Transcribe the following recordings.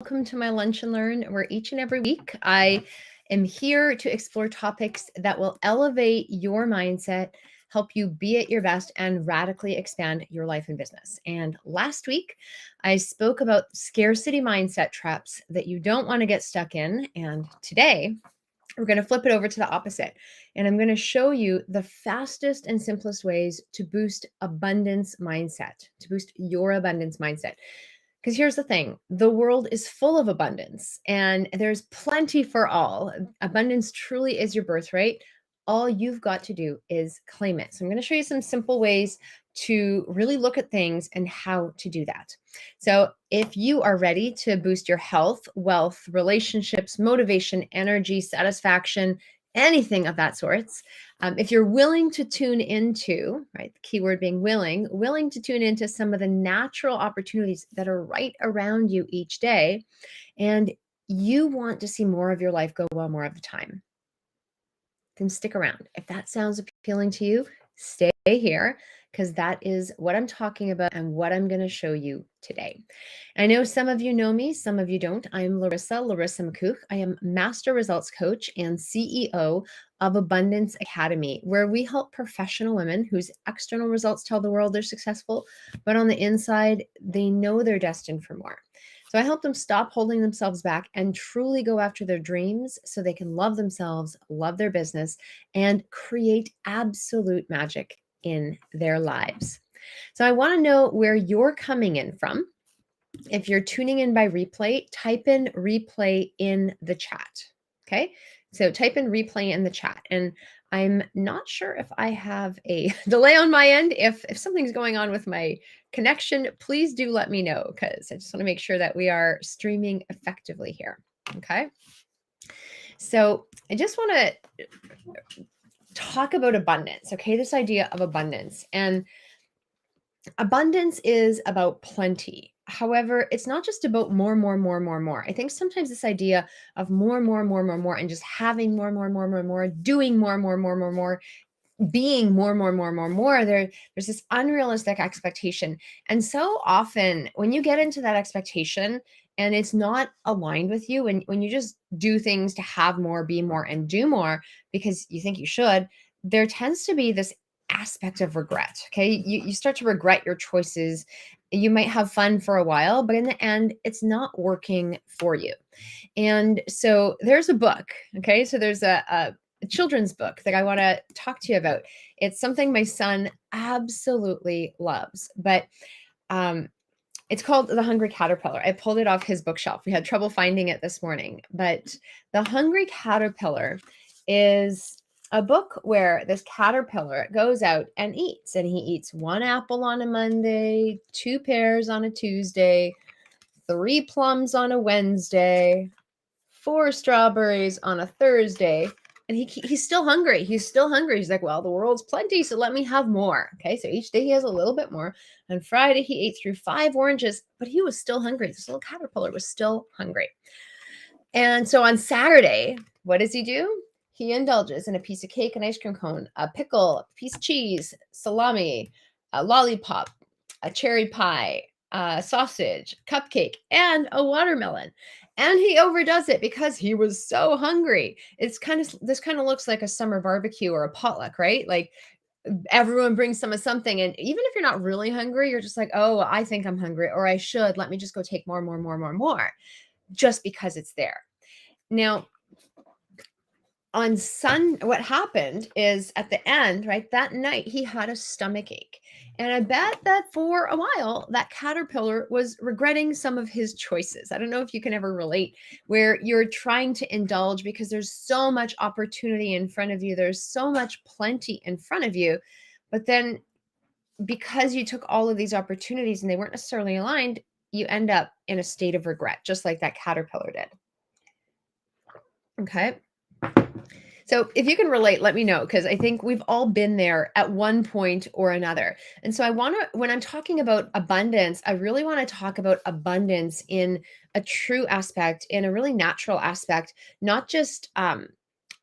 Welcome to my Lunch and Learn, where each and every week I am here to explore topics that will elevate your mindset, help you be at your best, and radically expand your life and business. And last week, I spoke about scarcity mindset traps that you don't want to get stuck in. And today, we're going to flip it over to the opposite. And I'm going to show you the fastest and simplest ways to boost abundance mindset, to boost your abundance mindset. Because here's the thing, the world is full of abundance and there's plenty for all. Abundance truly is your birthright. All you've got to do is claim it. So I'm going to show you some simple ways to really look at things and how to do that. So if you are ready to boost your health, wealth, relationships, motivation, energy, satisfaction, anything of that sorts, if you're willing to tune into, right, the key word being willing to tune into some of the natural opportunities that are right around you each day, and you want to see more of your life go well more of the time, then stick around. If that sounds appealing to you, stay here, because that is what I'm talking about and what I'm going to show you today. I know some of you know me, some of you don't. I'm Larissa McCook. I am Master Results Coach and CEO of Abundance Academy, where we help professional women whose external results tell the world they're successful, but on the inside, they know they're destined for more. So I help them stop holding themselves back and truly go after their dreams so they can love themselves, love their business, and create absolute magic in their lives. So I want to know where you're coming in from. If you're tuning in by replay, type in replay in the chat. Okay. So type in replay in the chat. And I'm not sure if I have a delay on my end. If something's going on with my connection, please do let me know, because I just want to make sure that we are streaming effectively here. Okay. So I just want to talk about abundance. Okay. This idea of abundance. And abundance is about plenty. However, it's not just about more. I think sometimes this idea of more, and just having more, doing more, being more, there's this unrealistic expectation. And so often when you get into that expectation and it's not aligned with you, and when you just do things to have more, be more, and do more because you think you should, there tends to be this aspect of regret. Okay. You start to regret your choices. You might have fun for a while, but in the end, it's not working for you. And so there's a book. Okay. So there's a children's book that I want to talk to you about. It's something my son absolutely loves, but it's called The Hungry Caterpillar. I pulled it off his bookshelf. We had trouble finding it this morning, but The Hungry Caterpillar is a book where this caterpillar goes out and eats, and he eats one apple on a Monday, two pears on a Tuesday, three plums on a Wednesday, four strawberries on a Thursday, and he's still hungry. He's still hungry. He's like, well, the world's plenty, so let me have more. Okay, so each day he has a little bit more. On Friday, he ate through 5 oranges, but he was still hungry. This little caterpillar was still hungry. And so on Saturday, what does he do? He indulges in a piece of cake, an ice cream cone, a pickle, a piece of cheese, salami, a lollipop, a cherry pie, a sausage, cupcake, and a watermelon. And he overdoes it because he was so hungry. This kind of looks like a summer barbecue or a potluck, right? Like everyone brings some of something. And even if you're not really hungry, you're just like, oh, I think I'm hungry, or I should. Let me just go take more, just because it's there. Now, what happened is at the end, right, that night he had a stomach ache. And I bet that for a while, that caterpillar was regretting some of his choices. I don't know if you can ever relate, where you're trying to indulge because there's so much opportunity in front of you. There's so much plenty in front of you. But then because you took all of these opportunities and they weren't necessarily aligned, you end up in a state of regret, just like that caterpillar did. Okay. So if you can relate, let me know, because I think we've all been there at one point or another. And so when I'm talking about abundance, I really want to talk about abundance in a true aspect, in a really natural aspect, not just,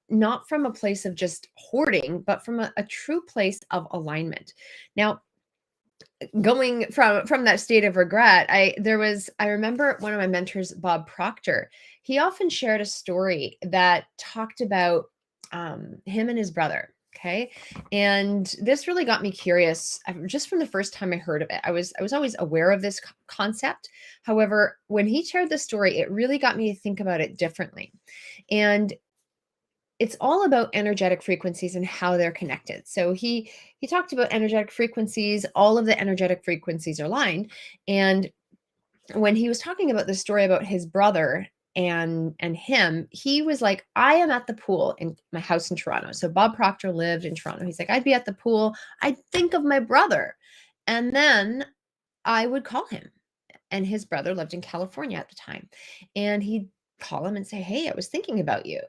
not from a place of just hoarding, but from a true place of alignment. Now, going from that state of regret, I remember one of my mentors, Bob Proctor. He often shared a story that talked about him and his brother. Okay, and this really got me curious just from the first time I heard of it. I was always aware of this concept. However, when he shared the story, it really got me to think about it differently. And it's all about energetic frequencies and how they're connected. So he talked about energetic frequencies, all of the energetic frequencies are aligned. And when he was talking about the story about his brother and him, he was like, I am at the pool in my house in Toronto. So Bob Proctor lived in Toronto. He's like, I'd be at the pool, I'd think of my brother, and then I would call him. And his brother lived in California at the time. And he'd call him and say, Hey, I was thinking about you.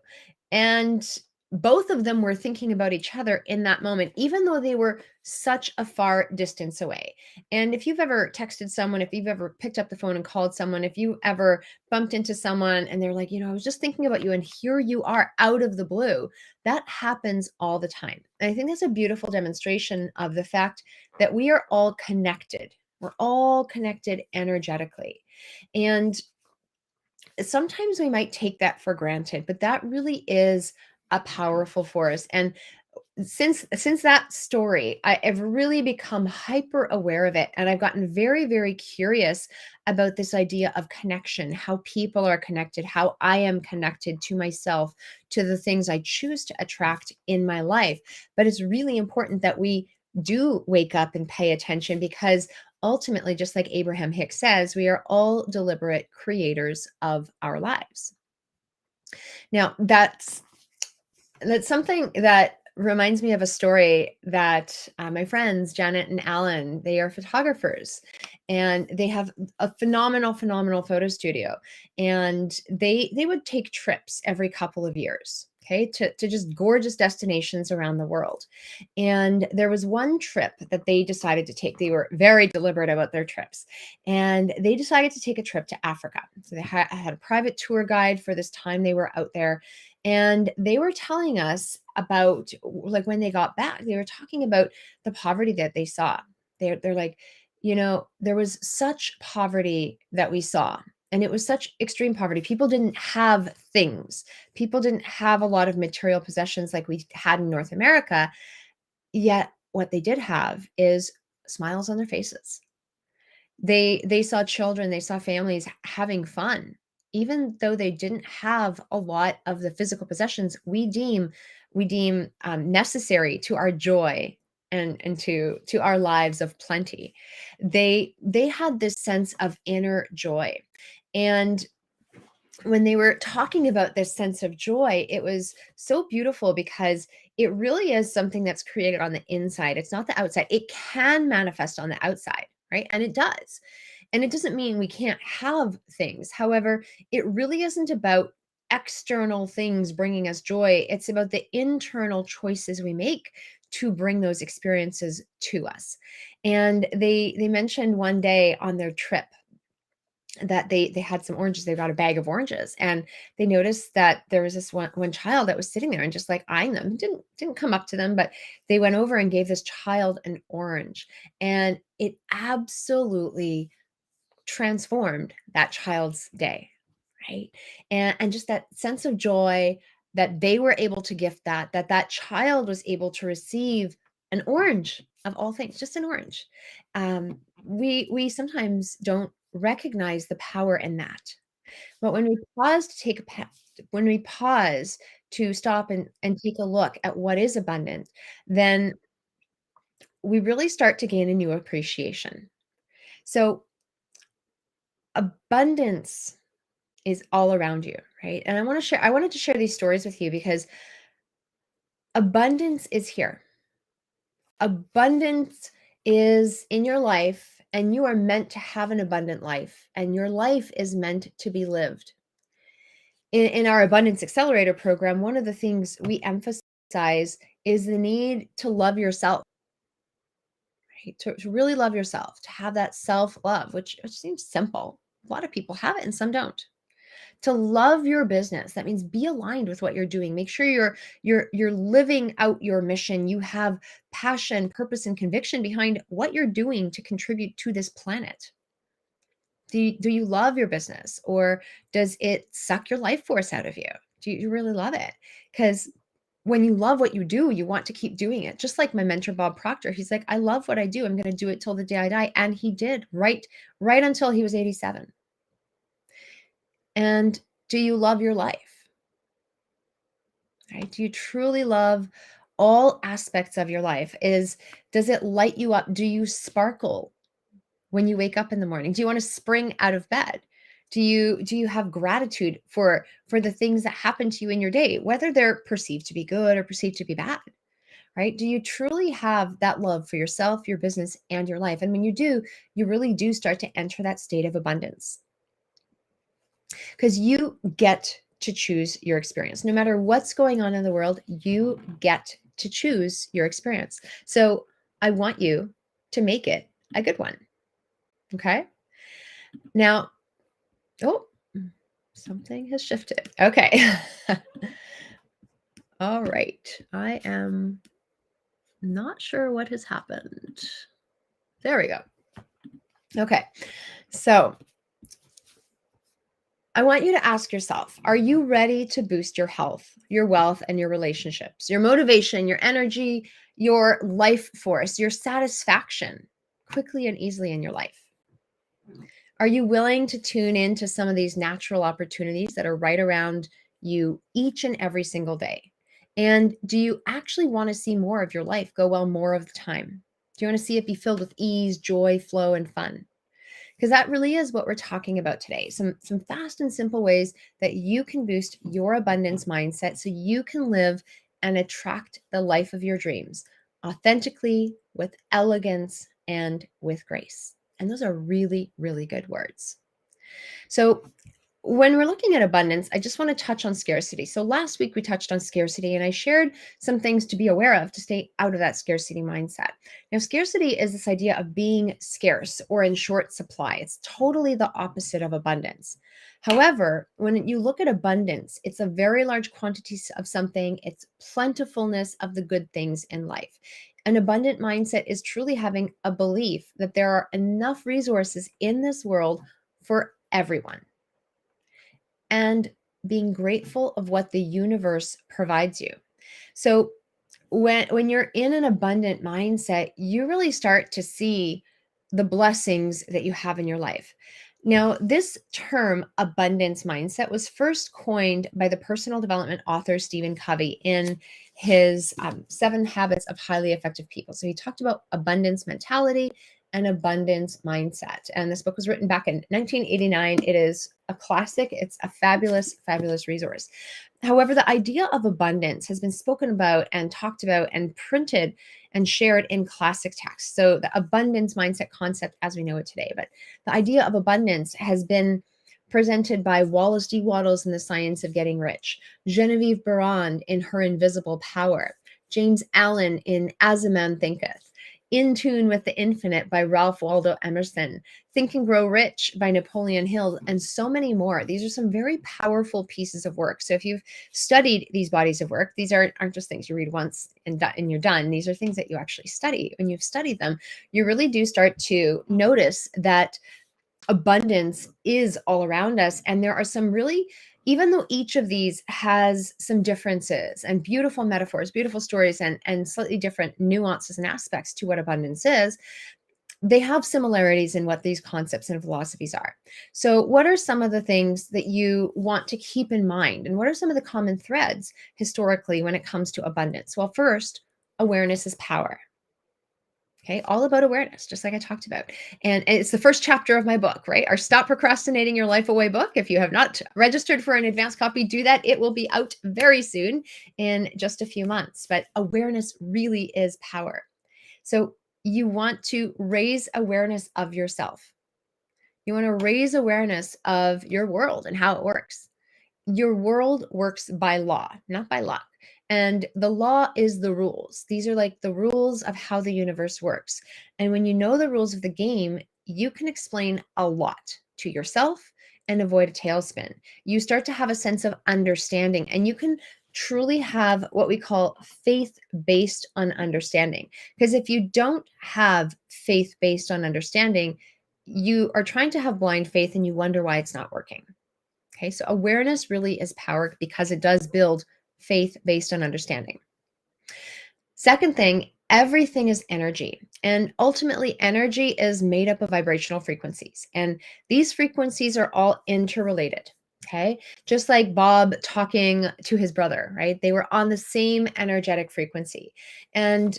And both of them were thinking about each other in that moment, even though they were such a far distance away. And if you've ever texted someone, if you've ever picked up the phone and called someone, if you ever bumped into someone and they're like, I was just thinking about you, and here you are out of the blue, that happens all the time. And I think that's a beautiful demonstration of the fact that we are all connected. We're all connected energetically. And sometimes we might take that for granted, but that really is a powerful force. And since that story, I've really become hyper aware of it, and I've gotten very, very curious about this idea of connection, how people are connected, how I am connected to myself, to the things I choose to attract in my life. But it's really important that we do wake up and pay attention, because ultimately, just like Abraham Hicks says, we are all deliberate creators of our lives. Now, that's something that reminds me of a story that my friends Janet and Alan, they are photographers, and they have a phenomenal photo studio, and they would take trips every couple of years, okay, to just gorgeous destinations around the world. And there was one trip that they decided to take. They were very deliberate about their trips, and they decided to take a trip to Africa. So they had a private tour guide for this time they were out there, and they were telling us about, like, when they got back, they were talking about the poverty that they saw. They're like, there was such poverty that we saw. And it was such extreme poverty. People didn't have things. People didn't have a lot of material possessions like we had in North America. Yet what they did have is smiles on their faces. They saw children, they saw families having fun. Even though they didn't have a lot of the physical possessions we deem necessary to our joy and to our lives of plenty. They had this sense of inner joy. And when they were talking about this sense of joy, it was so beautiful, because it really is something that's created on the inside. It's not the outside. It can manifest on the outside, right? And it does. And it doesn't mean we can't have things. However, it really isn't about external things bringing us joy. It's about the internal choices we make to bring those experiences to us. And they mentioned one day on their trip that they had some oranges. They got a bag of oranges, and they noticed that there was this one child that was sitting there and just like eyeing them. Didn't come up to them, but they went over and gave this child an orange, and it absolutely transformed that child's day, right? And just that sense of joy that they were able to gift, that child was able to receive an orange, of all things, just an orange. We sometimes don't recognize the power in that. But when we pause to when we pause to stop and take a look at what is abundant, then we really start to gain a new appreciation. So abundance is all around you, right? And I wanted to share these stories with you because abundance is here. Abundance is in your life, and you are meant to have an abundant life, and your life is meant to be lived. In our Abundance Accelerator program, one of the things we emphasize is the need to love yourself, right? To really love yourself, to have that self love, which seems simple. A lot of people have it and some don't. To love your business, that means be aligned with what you're doing. Make sure you're living out your mission. You have passion, purpose, and conviction behind what you're doing to contribute to this planet. Do you love your business, or does it suck your life force out of you? Do you really love it? Because when you love what you do, you want to keep doing it. Just like my mentor, Bob Proctor, he's like, I love what I do. I'm going to do it till the day I die. And he did right until he was 87. And do you love your life? Right? Do you truly love all aspects of your life? Does it light you up? Do you sparkle when you wake up in the morning? Do you want to spring out of bed? Do you have gratitude for the things that happen to you in your day, whether they're perceived to be good or perceived to be bad? Right? Do you truly have that love for yourself, your business, and your life? And when you do, you really do start to enter that state of abundance, because you get to choose your experience. No matter what's going on in the world, you get to choose your experience. So I want you to make it a good one. Okay. Now, oh, something has shifted. Okay. All right. I am not sure what has happened. There we go. Okay. So I want you to ask yourself, are you ready to boost your health, your wealth, and your relationships, your motivation, your energy, your life force, your satisfaction quickly and easily in your life? Are you willing to tune in to some of these natural opportunities that are right around you each and every single day? And do you actually want to see more of your life go well more of the time? Do you want to see it be filled with ease, joy, flow, and fun? Because that really is what we're talking about today. Some fast and simple ways that you can boost your abundance mindset so you can live and attract the life of your dreams authentically, with elegance, and with grace. And those are really, really good words. So when we're looking at abundance, I just want to touch on scarcity. So last week we touched on scarcity, and I shared some things to be aware of to stay out of that scarcity mindset. Now, scarcity is this idea of being scarce or in short supply. It's totally the opposite of abundance. However, when you look at abundance, it's a very large quantity of something. It's plentifulness of the good things in life. An abundant mindset is truly having a belief that there are enough resources in this world for everyone, and being grateful of what the universe provides you. So when you're in an abundant mindset, you really start to see the blessings that you have in your life. Now, this term abundance mindset was first coined by the personal development author Stephen Covey in his 7 Habits of Highly Effective People. So he talked about abundance mentality and abundance mindset. And this book was written back in 1989. It is a classic. It's a fabulous, fabulous resource. However, the idea of abundance has been spoken about and talked about and printed and shared in classic texts. So the abundance mindset concept as we know it today. But the idea of abundance has been presented by Wallace D. Wattles in The Science of Getting Rich, Genevieve Barrand in Her Invisible Power, James Allen in As a Man Thinketh, In Tune with the Infinite by Ralph Waldo Emerson, Think and Grow Rich by Napoleon Hill, and so many more. These are some very powerful pieces of work. So if you've studied these bodies of work, these aren't just things you read once and you're done. These are things that you actually study. When you've studied them, you really do start to notice that abundance is all around us. And there are some really, even though each of these has some differences and beautiful metaphors, beautiful stories, and slightly different nuances and aspects to what abundance is, they have similarities in what these concepts and philosophies are. So what are some of the things that you want to keep in mind? And what are some of the common threads historically when it comes to abundance? Well, first, awareness is power. Okay, all about awareness, just like I talked about. And it's the first chapter of my book, right? Our Stop Procrastinating Your Life Away book. If you have not registered for an advanced copy, do that. It will be out very soon, in just a few months. But awareness really is power. So you want to raise awareness of yourself. You want to raise awareness of your world and how it works. Your world works by law, not by luck. And the law is the rules. These are like the rules of how the universe works. And when you know the rules of the game, you can explain a lot to yourself and avoid a tailspin. You start to have a sense of understanding, and you can truly have what we call faith based on understanding. Because if you don't have faith based on understanding, you are trying to have blind faith and you wonder why it's not working. Okay, so awareness really is power because it does build faith based on understanding. Second thing, everything is energy. And ultimately, energy is made up of vibrational frequencies. And these frequencies are all interrelated. Okay. Just like Bob talking to his brother, right? They were on the same energetic frequency. And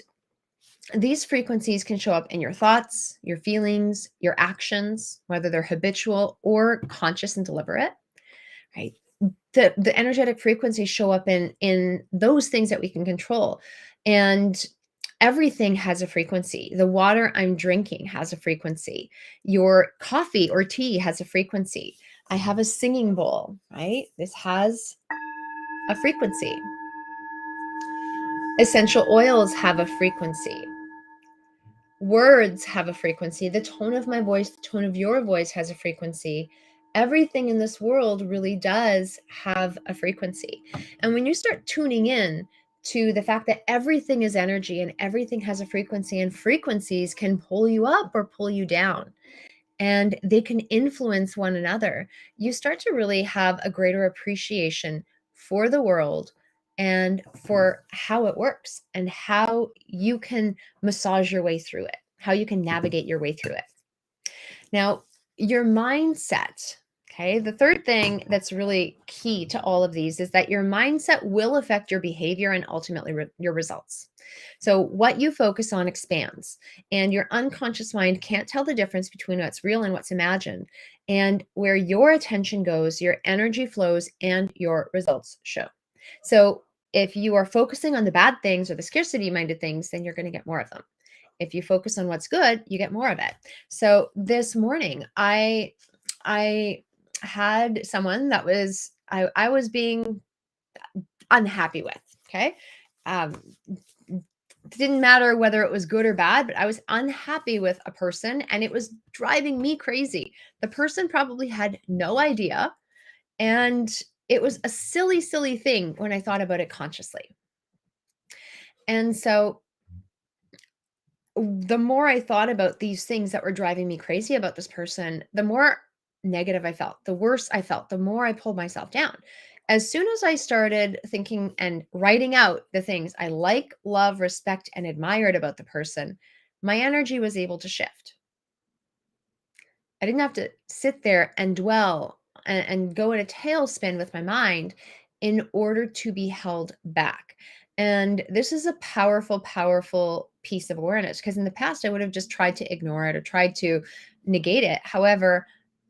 these frequencies can show up in your thoughts, your feelings, your actions, whether they're habitual or conscious and deliberate, right? The energetic frequencies show up in those things that we can control. And everything has a frequency. The water I'm drinking has a frequency. Your coffee or tea has a frequency. I have a singing bowl, right? This has a frequency. Essential oils have a frequency. Words have a frequency. The tone of my voice, the tone of your voice has a frequency. Everything in this world really does have a frequency. And when you start tuning in to the fact that everything is energy and everything has a frequency, and frequencies can pull you up or pull you down, and they can influence one another, you start to really have a greater appreciation for the world and for how it works and how you can massage your way through it, how you can navigate your way through it. Now, your mindset, okay, the third thing that's really key to all of these is that your mindset will affect your behavior and ultimately your results. So, what you focus on expands, and your unconscious mind can't tell the difference between what's real and what's imagined. And where your attention goes, your energy flows and your results show. So, if you are focusing on the bad things or the scarcity minded things, then you're going to get more of them. If you focus on what's good, you get more of it. So this morning, I had someone that I was being unhappy with. Okay. Um, didn't matter whether it was good or bad, but I was unhappy with a person and it was driving me crazy. The person probably had no idea. And it was a silly, silly thing when I thought about it consciously. And so the more I thought about these things that were driving me crazy about this person, the more negative I felt, the worse I felt, the more I pulled myself down. As soon as I started thinking and writing out the things I like, love, respect, and admired about the person, my energy was able to shift. I didn't have to sit there and dwell and go in a tailspin with my mind in order to be held back. And this is a powerful, powerful piece of awareness because in the past, I would have just tried to ignore it or tried to negate it. However,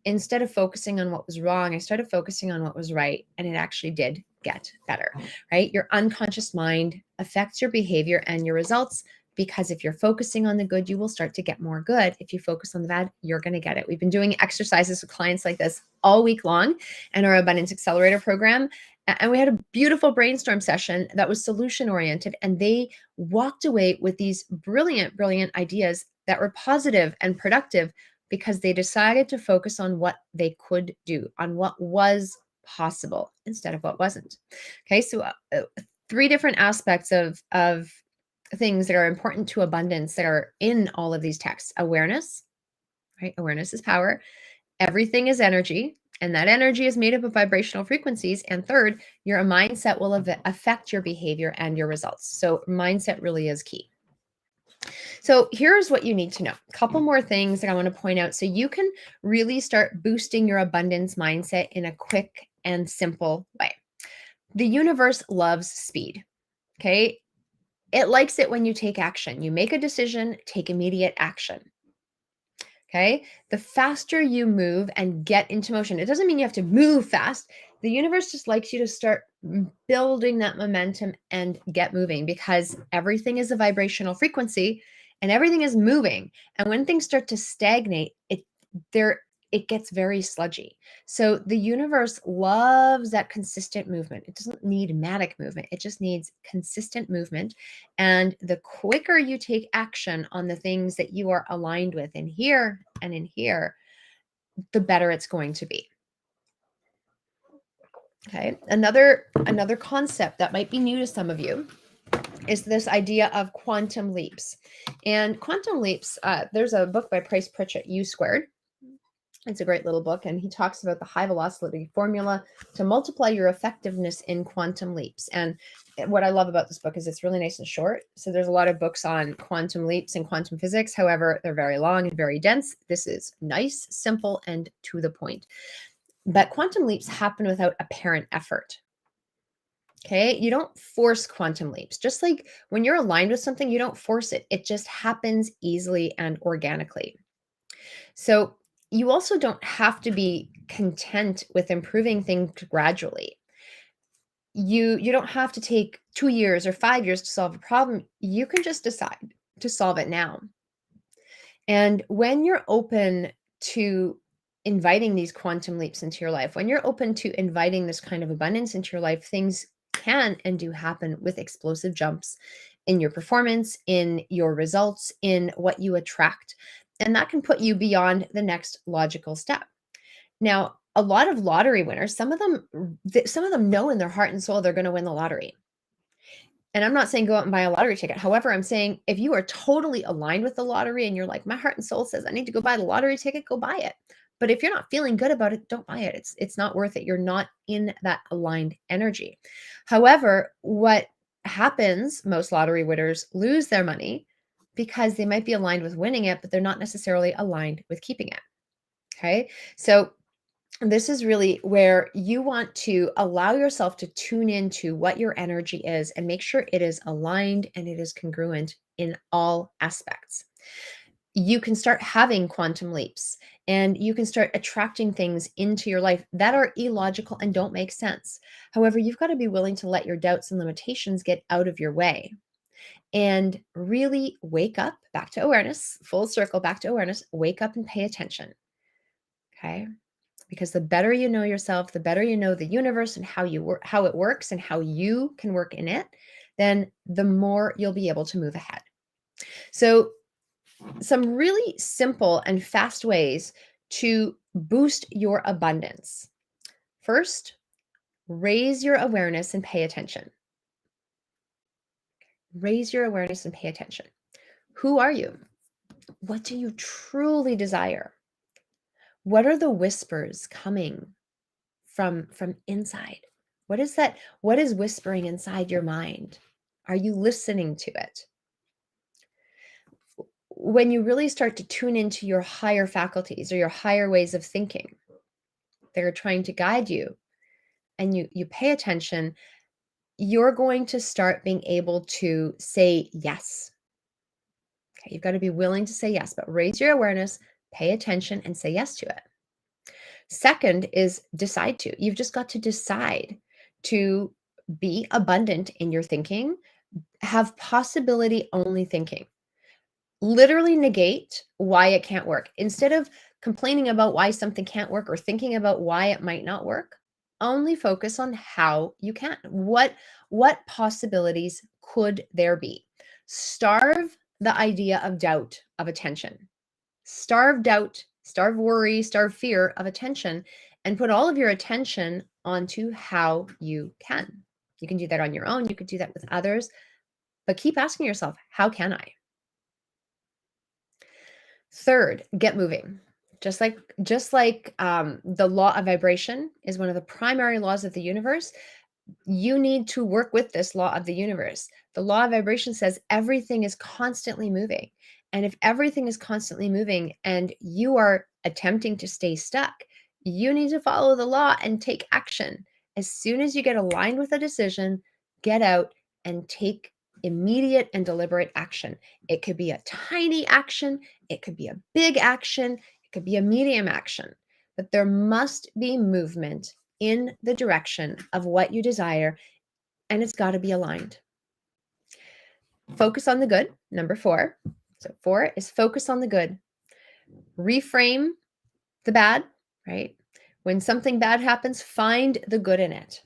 instead of focusing on what was wrong, I started focusing on what was right. And it actually did get better, right? Your unconscious mind affects your behavior and your results because if you're focusing on the good, you will start to get more good. If you focus on the bad, you're going to get it. We've been doing exercises with clients like this all week long in our Abundance Accelerator program. And we had a beautiful brainstorm session that was solution oriented. And they walked away with these brilliant, brilliant ideas that were positive and productive because they decided to focus on what they could do, on what was possible instead of what wasn't. Okay, so three different aspects of things that are important to abundance that are in all of these texts. Awareness, right? Awareness is power. Everything is energy, and that energy is made up of vibrational frequencies. And third, your mindset will affect your behavior and your results. So mindset really is key. So here's what you need to know. A couple more things that I want to point out so you can really start boosting your abundance mindset in a quick and simple way. The universe loves speed. Okay. It likes it when you take action. You make a decision, take immediate action. Okay. The faster you move and get into motion, it doesn't mean you have to move fast. The universe just likes you to start building that momentum and get moving because everything is a vibrational frequency and everything is moving. And when things start to stagnate, it gets very sludgy. So the universe loves that consistent movement. It doesn't need manic movement. It just needs consistent movement. And the quicker you take action on the things that you are aligned with in here and in here, the better it's going to be. Okay. Another concept that might be new to some of you is this idea of quantum leaps. And quantum leaps, there's a book by Price Pritchett, U Squared. It's a great little book, and he talks about the high velocity formula to multiply your effectiveness in quantum leaps. And what I love about this book is it's really nice and short. So there's a lot of books on quantum leaps and quantum physics. However, they're very long and very dense. This is nice, simple, and to the point. But quantum leaps happen without apparent effort. Okay, you don't force quantum leaps. Just like when you're aligned with something, you don't force it. It just happens easily and organically. So you also don't have to be content with improving things gradually. You don't have to take 2 years or 5 years to solve a problem. You can just decide to solve it now. And when you're open to inviting these quantum leaps into your life, when you're open to inviting this kind of abundance into your life, things can and do happen with explosive jumps in your performance, in your results, in what you attract. And that can put you beyond the next logical step. Now, a lot of lottery winners, some of them know in their heart and soul they're going to win the lottery. And I'm not saying go out and buy a lottery ticket. However, I'm saying if you are totally aligned with the lottery and you're like, my heart and soul says I need to go buy the lottery ticket, go buy it. But if you're not feeling good about it, don't buy it. It's not worth it. You're not in that aligned energy. However, what happens, most lottery winners lose their money because they might be aligned with winning it, but they're not necessarily aligned with keeping it. Okay. So this is really where you want to allow yourself to tune into what your energy is and make sure it is aligned and it is congruent in all aspects. You can start having quantum leaps and you can start attracting things into your life that are illogical and don't make sense. However, you've got to be willing to let your doubts and limitations get out of your way and really wake up back to awareness, full circle back to awareness, wake up and pay attention. Okay. Because the better you know yourself, the better you know the universe and how you work, how it works and how you can work in it, then the more you'll be able to move ahead. So some really simple and fast ways to boost your abundance. First, raise your awareness and pay attention. Raise your awareness and pay attention. Who are you? What do you truly desire? What are the whispers coming from inside? What is whispering inside your mind? Are you listening to it? When you really start to tune into your higher faculties or your higher ways of thinking, they're trying to guide you and you pay attention, you're going to start being able to say yes. Okay, you've got to be willing to say yes, but raise your awareness, pay attention, and say yes to it. Second is decide to. You've just got to decide to be abundant in your thinking, have possibility only thinking. Literally negate why it can't work. Instead of complaining about why something can't work or thinking about why it might not work, only focus on how you can. What possibilities could there be? Starve the idea of doubt of attention. Starve doubt, starve worry, starve fear of attention, and put all of your attention onto how you can. You can do that on your own. You could do that with others, but keep asking yourself, how can I? Third, get moving. Just like the law of vibration is one of the primary laws of the universe, you need to work with this law of the universe. The law of vibration says everything is constantly moving. And if everything is constantly moving and you are attempting to stay stuck, you need to follow the law and take action. As soon as you get aligned with a decision, get out and take immediate and deliberate action. It could be a tiny action, it could be a big action, it could be a medium action, but there must be movement in the direction of what you desire, and it's got to be aligned. Focus on the good, number 4. So 4 is focus on the good. Reframe the bad, right? When something bad happens, find the good in it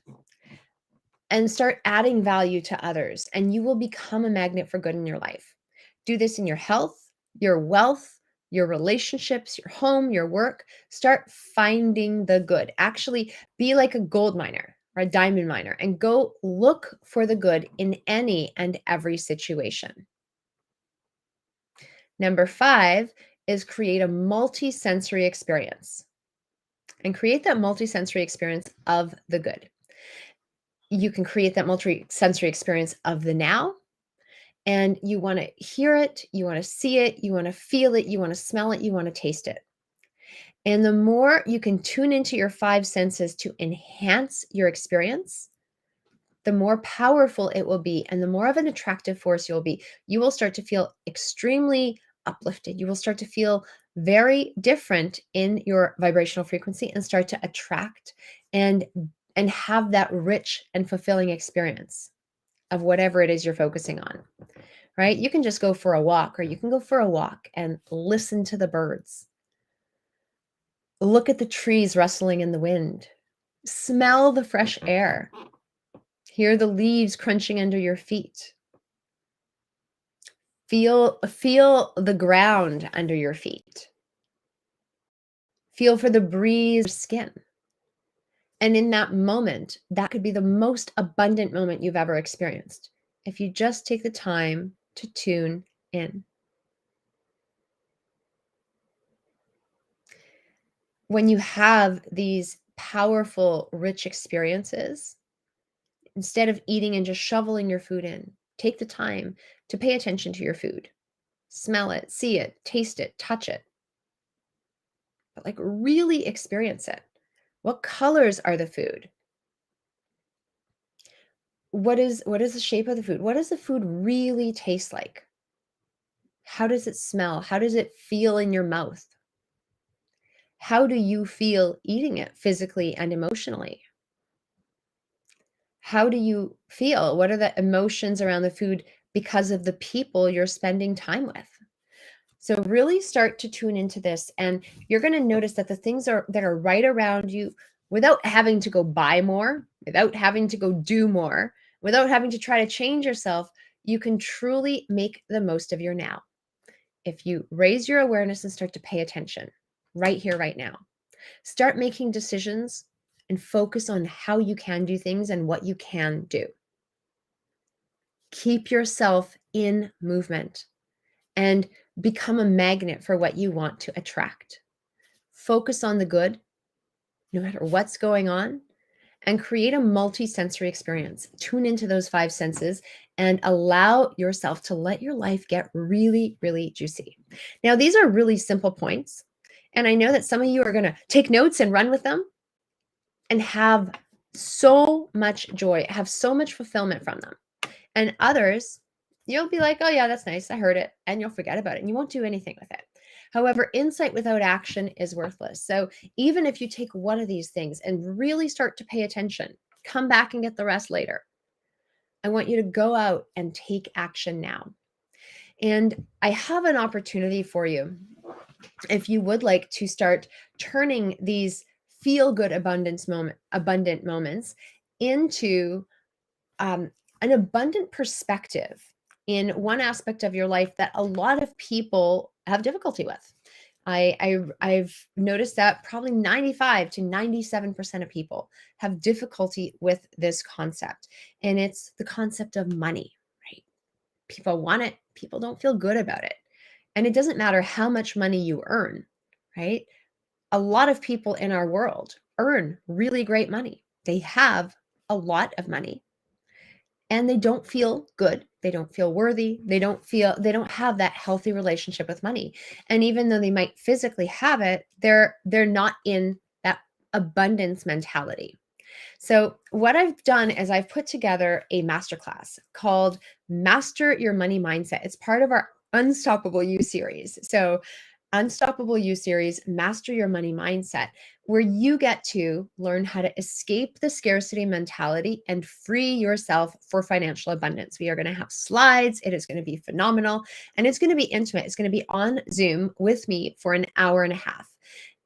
and start adding value to others, and you will become a magnet for good in your life. Do this in your health, your wealth, your relationships, your home, your work. Start finding the good. Actually, be like a gold miner. or a diamond miner, and go look for the good in any and every situation. Number 5 is create a multi-sensory experience, and create that multi-sensory experience of the good. You can create that multi-sensory experience of the now, and you want to hear it, you want to see it, you want to feel it, you want to smell it, you want to taste it. And the more you can tune into your 5 senses to enhance your experience, the more powerful it will be and the more of an attractive force you'll be. You will start to feel extremely uplifted. You will start to feel very different in your vibrational frequency and start to attract and have that rich and fulfilling experience of whatever it is you're focusing on. Right? You can just go for a walk, or you can go for a walk and listen to the birds. Look at the trees rustling in the wind. Smell the fresh air. Hear the leaves crunching under your feet. Feel the ground under your feet. Feel for the breeze of skin. And in that moment, that could be the most abundant moment you've ever experienced if you just take the time to tune in. When you have these powerful, rich experiences, instead of eating and just shoveling your food in, take the time to pay attention to your food. Smell it, see it, taste it, touch it. But like really experience it. What colors are the food? What is the shape of the food? What does the food really taste like? How does it smell? How does it feel in your mouth? How do you feel eating it physically and emotionally? How do you feel? What are the emotions around the food because of the people you're spending time with? So really start to tune into this, and you're going to notice that the things that are right around you, without having to go buy more, without having to go do more, without having to try to change yourself, you can truly make the most of your now. If you raise your awareness and start to pay attention right here, right now, start making decisions and focus on how you can do things and what you can do. Keep yourself in movement and become a magnet for what you want to attract. Focus on the good, no matter what's going on, and create a multi-sensory experience. Tune into those 5 senses and allow yourself to let your life get really, really juicy. Now, these are really simple points, and I know that some of you are going to take notes and run with them and have so much joy, have so much fulfillment from them. And others, you'll be like, oh, yeah, that's nice. I heard it. And you'll forget about it and you won't do anything with it. However, insight without action is worthless. So even if you take one of these things and really start to pay attention, come back and get the rest later. I want you to go out and take action now. And I have an opportunity for you. If you would like to start turning these feel good abundant moments into an abundant perspective in one aspect of your life that a lot of people have difficulty with. I've noticed that probably 95 to 97% of people have difficulty with this concept, and it's the concept of money, right? People want it, people don't feel good about it. And it doesn't matter how much money you earn, right? A lot of people in our world earn really great money. They have a lot of money, and they don't feel good. They don't feel worthy. They don't have that healthy relationship with money. And even though they might physically have it, they're not in that abundance mentality. So what I've done is I've put together a masterclass called Master Your Money Mindset. It's part of our Unstoppable You series. So Unstoppable You series, Master Your Money Mindset, where you get to learn how to escape the scarcity mentality and free yourself for financial abundance. We are going to have slides. It is going to be phenomenal, and it's going to be intimate. It's going to be on Zoom with me for an hour and a half.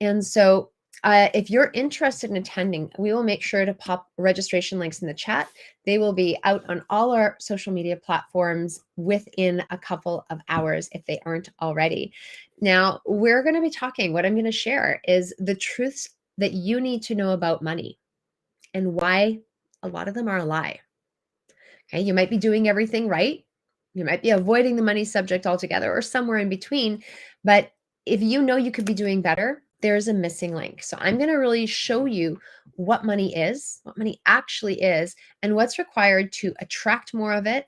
And so if you're interested in attending, we will make sure to pop registration links in the chat. They will be out on all our social media platforms within a couple of hours if they aren't already. Now, we're going to be talking, what I'm going to share is the truths that you need to know about money and why a lot of them are a lie. Okay, you might be doing everything right. You might be avoiding the money subject altogether or somewhere in between. But if you know you could be doing better, there's a missing link. So I'm going to really show you what money is, what money actually is, and what's required to attract more of it,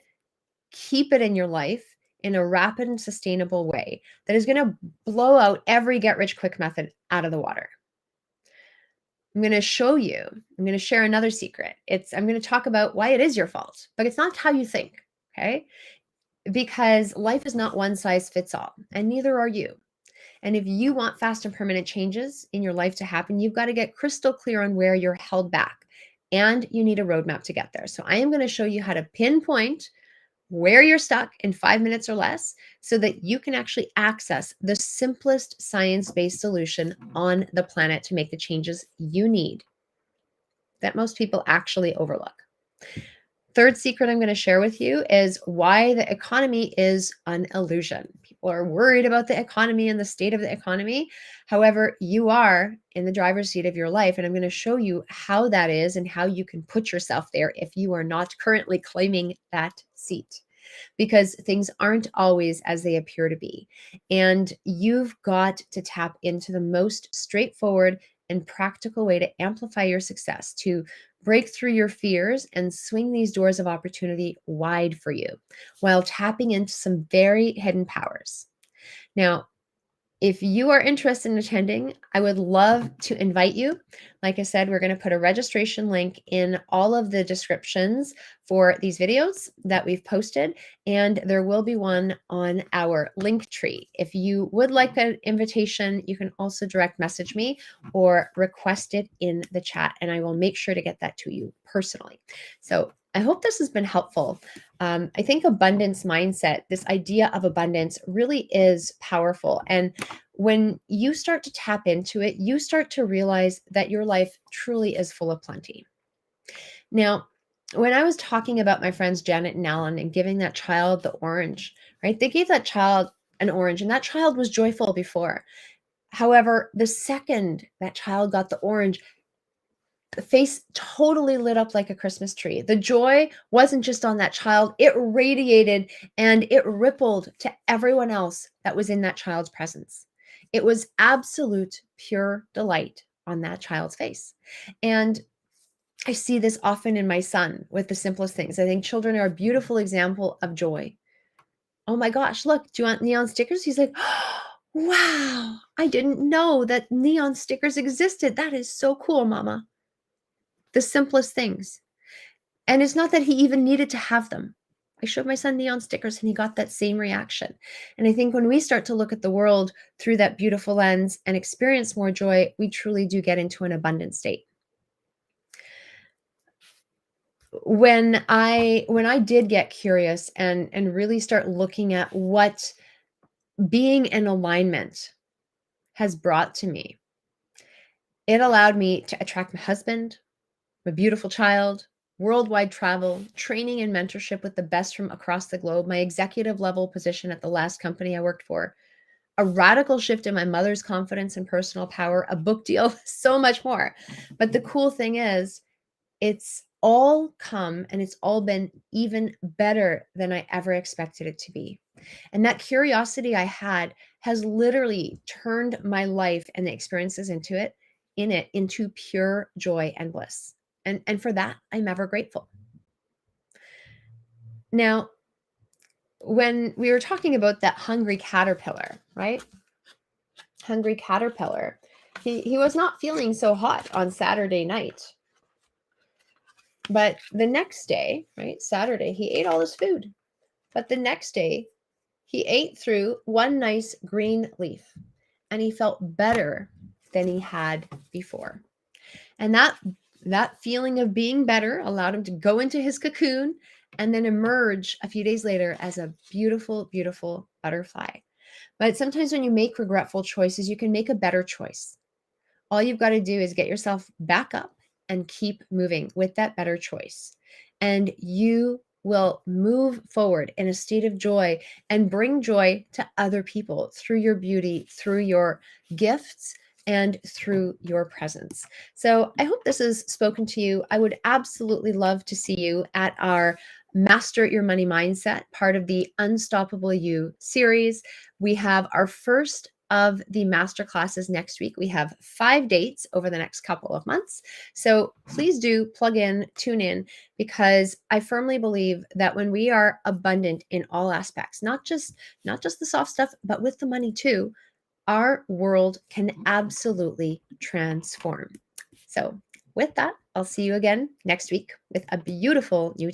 keep it in your life in a rapid and sustainable way that is going to blow out every get rich quick method out of the water. I'm going to show you, I'm going to share another secret. I'm going to talk about why it is your fault, but it's not how you think. Okay. Because life is not one size fits all, and neither are you. And if you want fast and permanent changes in your life to happen, you've got to get crystal clear on where you're held back. And you need a roadmap to get there. So I am going to show you how to pinpoint where you're stuck in 5 minutes or less so that you can actually access the simplest science-based solution on the planet to make the changes you need that most people actually overlook. Third secret I'm going to share with you is why the economy is an illusion. People are worried about the economy and the state of the economy. However, you are in the driver's seat of your life, and I'm going to show you how that is and how you can put yourself there if you are not currently claiming that seat. Because things aren't always as they appear to be. And you've got to tap into the most straightforward and practical way to amplify your success, to break through your fears and swing these doors of opportunity wide for you while tapping into some very hidden powers. Now, if you are interested in attending, I would love to invite you. Like I said, we're going to put a registration link in all of the descriptions for these videos that we've posted, and there will be one on our link tree. If you would like an invitation, you can also direct message me or request it in the chat, and I will make sure to get that to you personally. So I hope this has been helpful. I think abundance mindset, this idea of abundance, really is powerful. And when you start to tap into it, you start to realize that your life truly is full of plenty. Now, when I was talking about my friends Janet and Alan and giving that child the orange, right? They gave that child an orange, and that child was joyful before. However, the second that child got the orange, the face totally lit up like a Christmas tree. The joy wasn't just on that child, it radiated and it rippled to everyone else that was in that child's presence. It was absolute pure delight on that child's face. And I see this often in my son with the simplest things. I think children are a beautiful example of joy. Oh my gosh, look, do you want neon stickers? He's like, oh, wow, I didn't know that neon stickers existed. That is so cool, Mama. The simplest things. And it's not that he even needed to have them. I showed my son neon stickers and he got that same reaction. And I think when we start to look at the world through that beautiful lens and experience more joy, we truly do get into an abundant state. When I did get curious and really start looking at what being in alignment has brought to me, it allowed me to attract my husband, my beautiful child, worldwide travel, training and mentorship with the best from across the globe, my executive level position at the last company I worked for, a radical shift in my mother's confidence and personal power, a book deal, so much more. But the cool thing is, it's all come and it's all been even better than I ever expected it to be. And that curiosity I had has literally turned my life and the experiences into pure joy and bliss. And for that, I'm ever grateful. Now, when we were talking about that hungry caterpillar, right? Hungry caterpillar, he was not feeling so hot on Saturday night. But the next day, right, Saturday, he ate all his food. But the next day, he ate through one nice green leaf and he felt better than he had before. And that feeling of being better allowed him to go into his cocoon and then emerge a few days later as a beautiful, beautiful butterfly. But sometimes when you make regretful choices, you can make a better choice. All you've got to do is get yourself back up and keep moving with that better choice. And you will move forward in a state of joy and bring joy to other people through your beauty, through your gifts, and through your presence. So I hope this has spoken to you. I would absolutely love to see you at our Master Your Money Mindset, part of the Unstoppable You series. We have our first of the master classes next week. We have 5 dates over the next couple of months. So please do plug in, tune in, because I firmly believe that when we are abundant in all aspects, not just the soft stuff, but with the money too, our world can absolutely transform. So with that, I'll see you again next week with a beautiful new